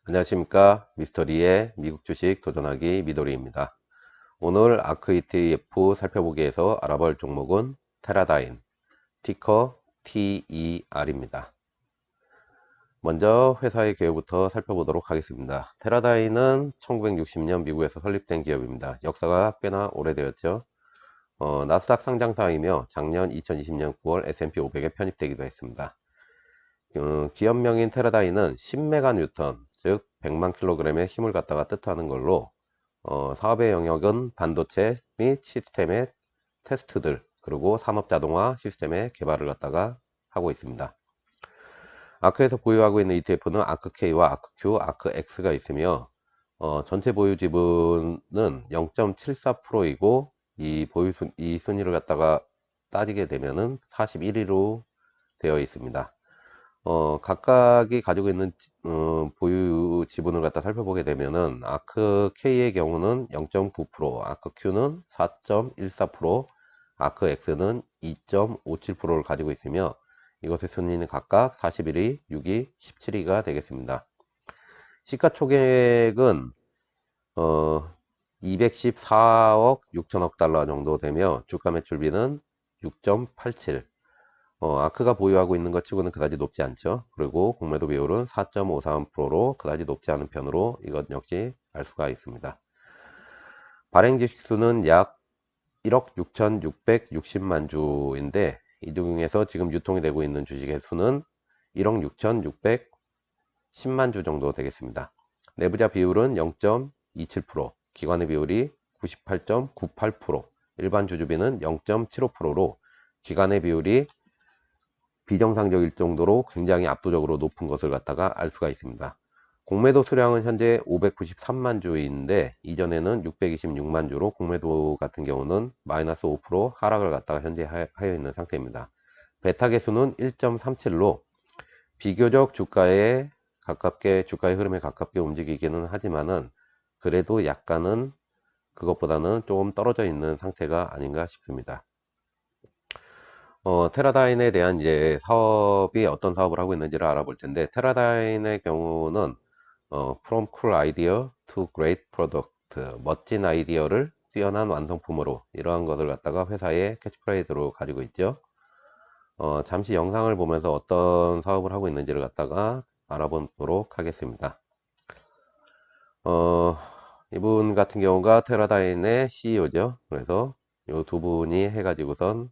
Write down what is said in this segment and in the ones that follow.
안녕하십니까. 미스터리의 미국 주식 도전하기 미도리입니다. 오늘 아크 ETF 살펴보기에서 알아볼 종목은 테라다인, 티커 TER입니다. 먼저 회사의 개요부터 살펴보도록 하겠습니다. 테라다인은 1960년 미국에서 설립된 기업입니다. 역사가 꽤나 오래되었죠. 나스닥 상장사이며 작년 2020년 9월 S&P 500에 편입되기도 했습니다. 기업명인 테라다인은 10메가뉴턴, 즉 100만 킬로그램의 힘을 갖다가 뜻하는 걸로 사업의 영역은 반도체 및 시스템의 테스트들, 그리고 산업자동화 시스템의 개발을 갖다가 하고 있습니다. 아크에서 보유하고 있는 ETF는 아크K와 아크Q, 아크X가 있으며 전체 보유 지분은 0.74%이고 이 순위를 갖다가 따지게 되면은 41위로 되어 있습니다. 각각이 가지고 있는 보유 지분을 갖다 살펴보게 되면은 아크 K의 경우는 0.9%, 아크 Q는 4.14%, 아크 X는 2.57%를 가지고 있으며 이것의 순위는 각각 41위, 6위, 17위가 되겠습니다. 시가총액은 214억 6천억 달러 정도 되며 주가 매출비는 6.87. 아크가 보유하고 있는 것 치고는 그다지 높지 않죠. 그리고 공매도 비율은 4.53%로 그다지 높지 않은 편으로 이것 역시 알 수가 있습니다. 발행 주식수는 약 1억 6,660만 주인데 이 중에서 지금 유통이 되고 있는 주식의 수는 1억 6,610만 주 정도 되겠습니다. 내부자 비율은 0.27%, 기관의 비율이 98.98%, 일반 주주비는 0.75%로 기관의 비율이 비정상적일 정도로 굉장히 압도적으로 높은 것을 갖다가 알 수가 있습니다. 공매도 수량은 현재 593만 주인데 이전에는 626만 주로 공매도 같은 경우는 마이너스 5% 하락을 갖다가 현재 하여 있는 상태입니다. 베타 개수는 1.37로 비교적 주가의 흐름에 가깝게 움직이기는 하지만은 그래도 약간은 그것보다는 조금 떨어져 있는 상태가 아닌가 싶습니다. 테라다인에 대한 이제 사업이 어떤 사업을 하고 있는지를 알아볼 텐데, 테라다인의 경우는 From Cool Idea to Great Product, 멋진 아이디어를 뛰어난 완성품으로, 이러한 것을 갖다가 회사의 캐치프레이즈로 가지고 있죠. 잠시 영상을 보면서 어떤 사업을 하고 있는지를 갖다가 알아보도록 하겠습니다. 이분 같은 경우가 테라다인의 CEO죠. 그래서 이 두 분이 해가지고선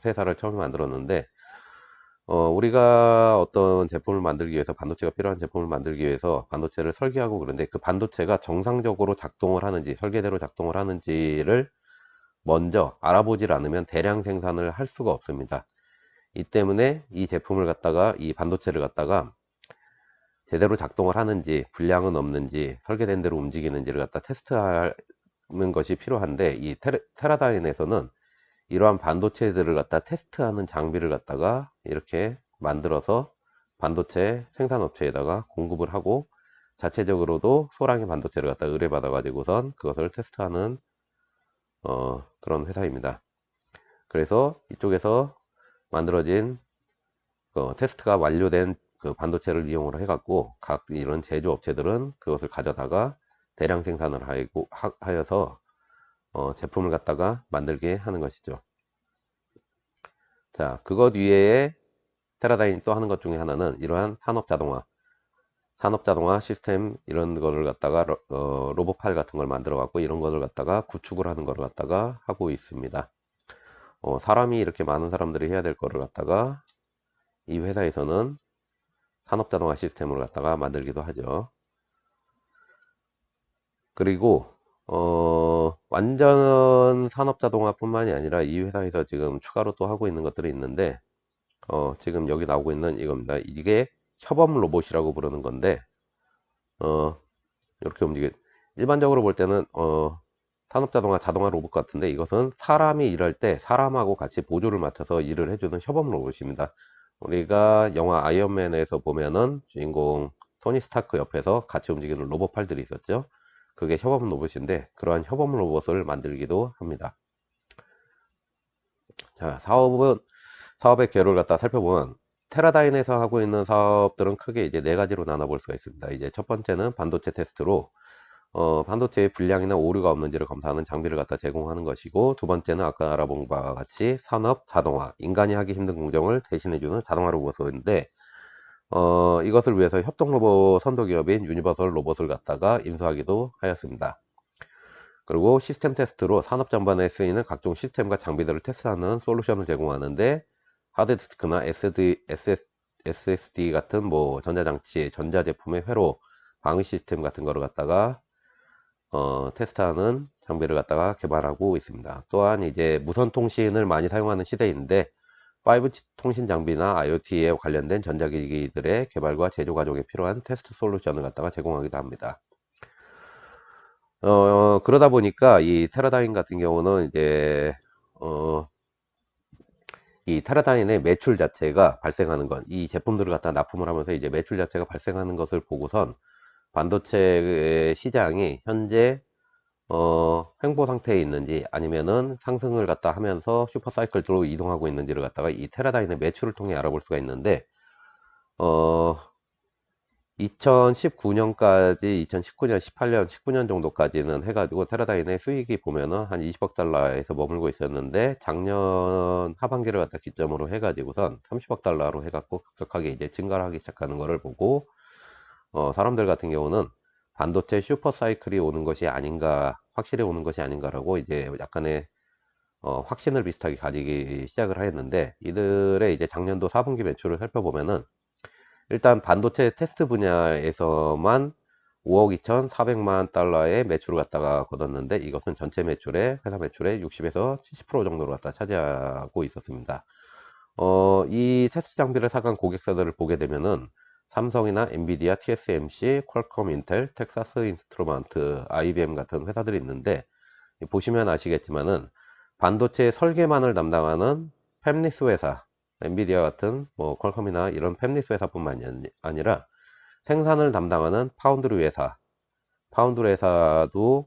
회사를 처음 만들었는데, 우리가 어떤 제품을 만들기 위해서, 반도체가 필요한 제품을 만들기 위해서 반도체를 설계하고 그런데 그 반도체가 정상적으로 작동을 하는지, 설계대로 작동을 하는지를 먼저 알아보질 않으면 대량 생산을 할 수가 없습니다. 이 때문에 이 제품을 갖다가, 이 반도체를 갖다가 제대로 작동을 하는지, 불량은 없는지, 설계된 대로 움직이는지를 갖다 테스트하는 것이 필요한데, 이 테라다인에서는 이러한 반도체들을 갖다 테스트하는 장비를 갖다가 이렇게 만들어서 반도체 생산업체에다가 공급을 하고, 자체적으로도 소량의 반도체를 갖다 의뢰받아 가지고선 그것을 테스트하는 그런 회사입니다. 그래서 이쪽에서 만들어진 테스트가 완료된 그 반도체를 이용을 해 갖고 각 이런 제조업체들은 그것을 가져다가 대량 생산을 하여서 제품을 갖다가 만들게 하는 것이죠. 자, 그것 위에 테라다인이 또 하는 것 중에 하나는 이러한 산업자동화 시스템, 이런 거를 갖다가 로봇팔 같은 걸 만들어 갖고 이런 거를 갖다가 구축을 하는 거를 갖다가 하고 있습니다. 사람이 이렇게 많은 사람들이 해야 될 거를 갖다가 이 회사에서는 산업자동화 시스템을 갖다가 만들기도 하죠. 그리고 완전 산업자동화 뿐만이 아니라 이 회사에서 지금 추가로 또 하고 있는 것들이 있는데, 지금 여기 나오고 있는 이겁니다. 이게 협업 로봇이라고 부르는 건데, 이렇게 일반적으로 볼 때는 산업자동화 자동화 로봇 같은데, 이것은 사람이 일할 때 사람하고 같이 보조를 맞춰서 일을 해주는 협업 로봇입니다. 우리가 영화 아이언맨에서 보면은 주인공 토니 스타크 옆에서 같이 움직이는 로봇팔들이 있었죠. 그게 협업 로봇인데, 그러한 협업 로봇을 만들기도 합니다. 자, 사업의 개요를 갖다 살펴보면 테라다인에서 하고 있는 사업들은 크게 이제 네 가지로 나눠볼 수가 있습니다. 이제 첫 번째는 반도체 테스트로 반도체의 불량이나 오류가 없는지를 검사하는 장비를 갖다 제공하는 것이고, 두 번째는 아까 알아본 바와 같이 산업 자동화, 인간이 하기 힘든 공정을 대신해주는 자동화 로봇인데, 이것을 위해서 협동 로봇 선도 기업인 유니버설 로봇을 갖다가 인수하기도 하였습니다. 그리고 시스템 테스트로 산업 전반에 쓰이는 각종 시스템과 장비들을 테스트하는 솔루션을 제공하는데, 하드디스크나 SSD 같은 뭐 전자장치, 전자제품의 회로, 방위 시스템 같은 거를 갖다가 테스트하는 장비를 갖다가 개발하고 있습니다. 또한 이제 무선 통신을 많이 사용하는 시대인데 5G 통신 장비나 IoT에 관련된 전자기기들의 개발과 제조 과정에 필요한 테스트 솔루션을 갖다가 제공하기도 합니다. 그러다 보니까 이 테라다인 같은 경우는 이제 이 테라다인의 매출 자체가 발생하는 것, 이 제품들을 갖다 납품을 하면서 이제 매출 자체가 발생하는 것을 보고선 반도체 시장이 현재 횡보 상태에 있는지 아니면은 상승을 갖다 하면서 슈퍼사이클로 이동하고 있는지를 갖다가 이 테라다인의 매출을 통해 알아볼 수가 있는데, 2019년까지 2019년 18년 19년 정도까지는 해가지고 테라다인의 수익이 보면은 한 20억 달러에서 머물고 있었는데, 작년 하반기를 갖다 기점으로 해가지고선 30억 달러로 해갖고 급격하게 이제 증가를 하기 시작하는 것을 보고, 사람들 같은 경우는 반도체 슈퍼사이클이 오는 것이 아닌가, 확실히 오는 것이 아닌가라고 이제 약간의 확신을 비슷하게 가지기 시작을 하였는데, 이들의 이제 작년도 4분기 매출을 살펴보면은 일단 반도체 테스트 분야에서만 5억 2,400만 달러의 매출을 갖다가 거뒀는데, 이것은 전체 매출의 회사 매출의 60에서 70% 정도로 갖다 차지하고 있었습니다. 이 테스트 장비를 사간 고객사들을 보게 되면은 삼성이나 엔비디아, TSMC, 퀄컴, 인텔, 텍사스 인스트루먼트, IBM 같은 회사들이 있는데, 보시면 아시겠지만은 반도체 설계만을 담당하는 팹리스 회사, 엔비디아 같은 뭐 퀄컴이나 이런 팹리스 회사뿐만이 아니라 생산을 담당하는 파운드리 회사도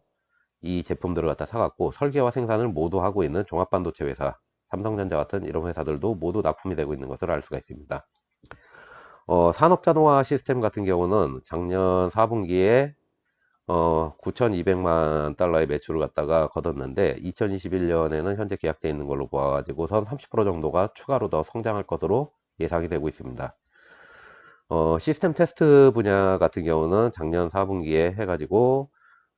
이 제품들을 갖다 사갖고 설계와 생산을 모두 하고 있는 종합반도체 회사, 삼성전자 같은 이런 회사들도 모두 납품이 되고 있는 것을 알 수가 있습니다. 산업자동화 시스템 같은 경우는 작년 4분기에 9,200만 달러의 매출을 갖다가 거뒀는데, 2021년에는 현재 계약되어 있는 걸로 보아가지고선 30% 정도가 추가로 더 성장할 것으로 예상이 되고 있습니다. 시스템 테스트 분야 같은 경우는 작년 4분기에 해가지고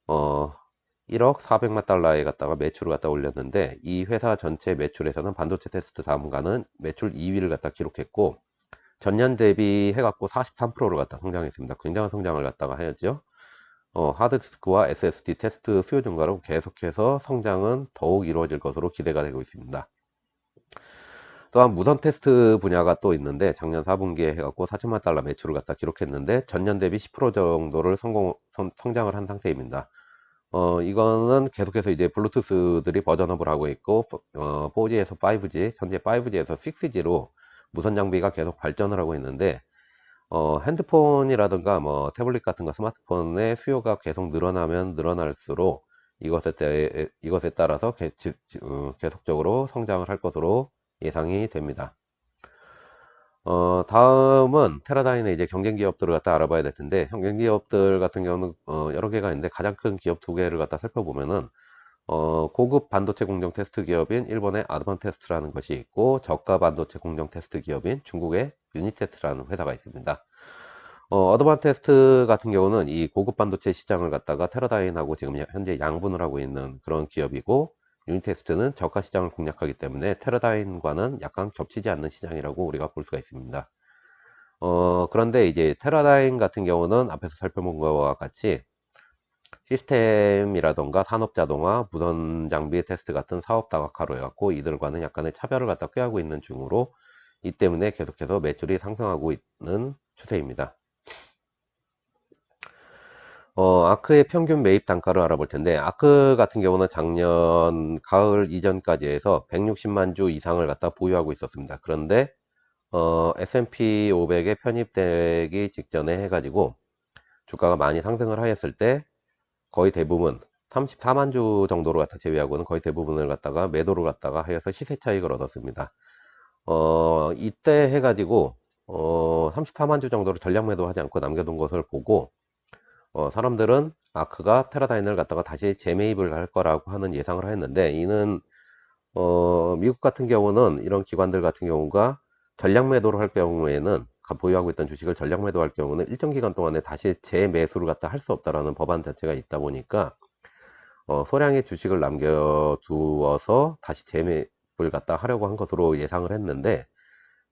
1억 400만 달러에 갖다가 매출을 갖다 올렸는데, 이 회사 전체 매출에서는 반도체 테스트 다음가는 매출 2위를 갖다 기록했고, 전년 대비 해갖고 43%를 갖다 성장했습니다. 굉장한 성장을 갖다가 하였죠. 하드디스크와 SSD 테스트 수요 증가로 계속해서 성장은 더욱 이루어질 것으로 기대가 되고 있습니다. 또한 무선 테스트 분야가 또 있는데, 작년 4분기에 해갖고 4천만 달러 매출을 갖다 기록했는데 전년 대비 10% 정도를 성장을 한 상태입니다. 이거는 계속해서 이제 블루투스들이 버전업을 하고 있고, 4G에서 5G, 현재 5G에서 6G로 무선 장비가 계속 발전을 하고 있는데, 핸드폰이라든가 뭐 태블릿 같은 거 스마트폰의 수요가 계속 늘어나면 늘어날수록 이것에 따라서 계속적으로 성장을 할 것으로 예상이 됩니다. 다음은 테라다인의 이제 경쟁 기업들을 갖다 알아봐야 될 텐데, 경쟁 기업들 같은 경우는 여러 개가 있는데 가장 큰 기업 두 개를 갖다 살펴보면은 고급 반도체 공정 테스트 기업인 일본의 아드반테스트라는 것이 있고, 저가 반도체 공정 테스트 기업인 중국의 유니테스트라는 회사가 있습니다. 어드반테스트 같은 경우는 이 고급 반도체 시장을 갖다가 테라다인하고 지금 현재 양분을 하고 있는 그런 기업이고, 유니테스트는 저가 시장을 공략하기 때문에 테라다인과는 약간 겹치지 않는 시장이라고 우리가 볼 수가 있습니다. 그런데 이제 테라다인 같은 경우는 앞에서 살펴본 것과 같이 시스템이라던가 산업자동화, 무선 장비 테스트 같은 사업 다각화로 해갖고 이들과는 약간의 차별을 갖다 꾀하고 있는 중으로, 이 때문에 계속해서 매출이 상승하고 있는 추세입니다. 아크의 평균 매입 단가를 알아볼 텐데, 아크 같은 경우는 작년 가을 이전까지 해서 160만 주 이상을 갖다 보유하고 있었습니다. 그런데 S&P 500에 편입되기 직전에 해가지고 주가가 많이 상승을 하였을 때 거의 대부분 34만 주 정도로 갖다 제외하고는 거의 대부분을 갖다가 매도를 갖다가 하여서 시세 차익을 얻었습니다. 이때 해가지고 34만 주 정도를 전량 매도하지 않고 남겨둔 것을 보고 사람들은 아크가 테라다인을 갖다가 다시 재매입을 할 거라고 하는 예상을 했는데, 이는 미국 같은 경우는 이런 기관들 같은 경우가 전량 매도를 할 경우에는, 보유하고 있던 주식을 전량 매도할 경우는 일정 기간 동안에 다시 재매수를 갖다 할 수 없다라는 법안 자체가 있다 보니까 소량의 주식을 남겨두어서 다시 재매입을 갖다 하려고 한 것으로 예상을 했는데,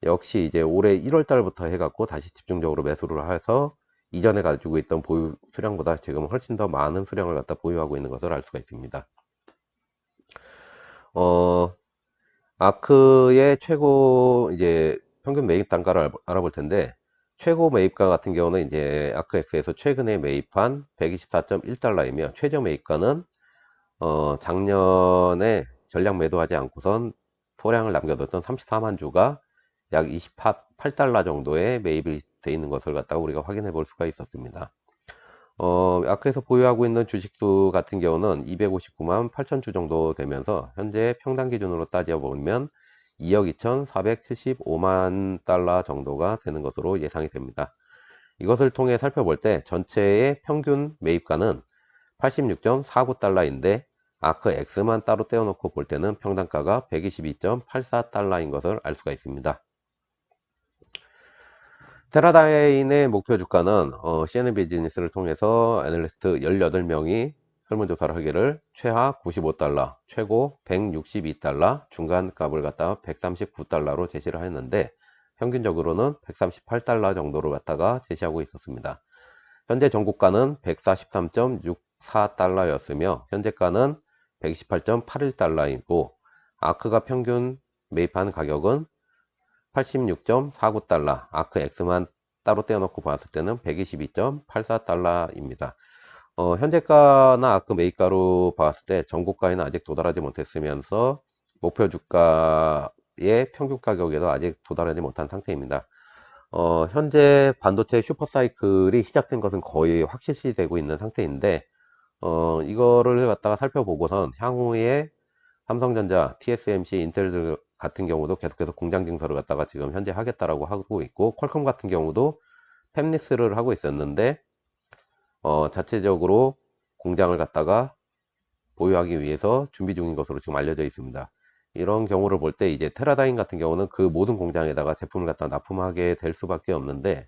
역시 이제 올해 1월 달부터 해갖고 다시 집중적으로 매수를 해서 이전에 가지고 있던 보유 수량보다 지금 훨씬 더 많은 수량을 갖다 보유하고 있는 것을 알 수가 있습니다. 어, 아크의 최고 이제 평균 매입 단가를 알아볼 텐데, 최고 매입가 같은 경우는 이제 아크엑스에서 최근에 매입한 124.1달러이며, 최저 매입가는 작년에 전량 매도하지 않고선 소량을 남겨뒀던 34만 주가 약 28달러 정도의 매입이 돼 있는 것을 갖다가 우리가 확인해 볼 수가 있었습니다. 아크에서 보유하고 있는 주식수 같은 경우는 259만 8천 주 정도 되면서, 현재 평당 기준으로 따져보면 2억 2,475만 달러 정도가 되는 것으로 예상이 됩니다. 이것을 통해 살펴볼 때 전체의 평균 매입가는 86.49달러인데, 아크 X만 따로 떼어놓고 볼 때는 평단가가 122.84달러인 것을 알 수가 있습니다. 테라다인의 목표 주가는 CNN 비즈니스를 통해서 애널리스트 18명이 설문조사를 하기를 최하 95달러, 최고 162달러, 중간값을 갖다가 139달러로 제시를 했는데, 평균적으로는 138달러 정도로 갖다가 제시하고 있었습니다. 현재 전고가는 143.64달러였으며 현재가는 128.81달러이고, 아크가 평균 매입한 가격은 86.49달러, 아크 X만 따로 떼어놓고 봤을 때는 122.84달러입니다. 현재가나 아크 매입가로 봤을 때 전고가에는 아직 도달하지 못했으면서 목표 주가의 평균 가격에도 아직 도달하지 못한 상태입니다. 현재 반도체 슈퍼사이클이 시작된 것은 거의 확실시되고 있는 상태인데, 이거를 갖다가 살펴보고선 향후에 삼성전자, TSMC, 인텔 같은 경우도 계속해서 공장 증설을 갖다가 지금 현재 하겠다라고 하고 있고, 퀄컴 같은 경우도 팹리스를 하고 있었는데 자체적으로 공장을 갖다가 보유하기 위해서 준비 중인 것으로 지금 알려져 있습니다. 이런 경우를 볼 때 이제 테라다인 같은 경우는 그 모든 공장에다가 제품을 갖다 납품하게 될 수밖에 없는데,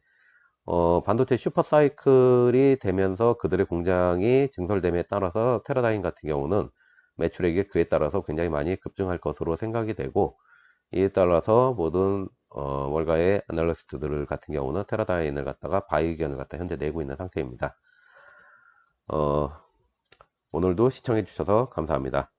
반도체 슈퍼 사이클이 되면서 그들의 공장이 증설됨에 따라서 테라다인 같은 경우는 매출액이 그에 따라서 굉장히 많이 급증할 것으로 생각이 되고, 이에 따라서 모든 월가의 애널리스트들 같은 경우는 테라다인을 갖다가 바이 의견을 갖다 현재 내고 있는 상태입니다. 오늘도 시청해 주셔서 감사합니다.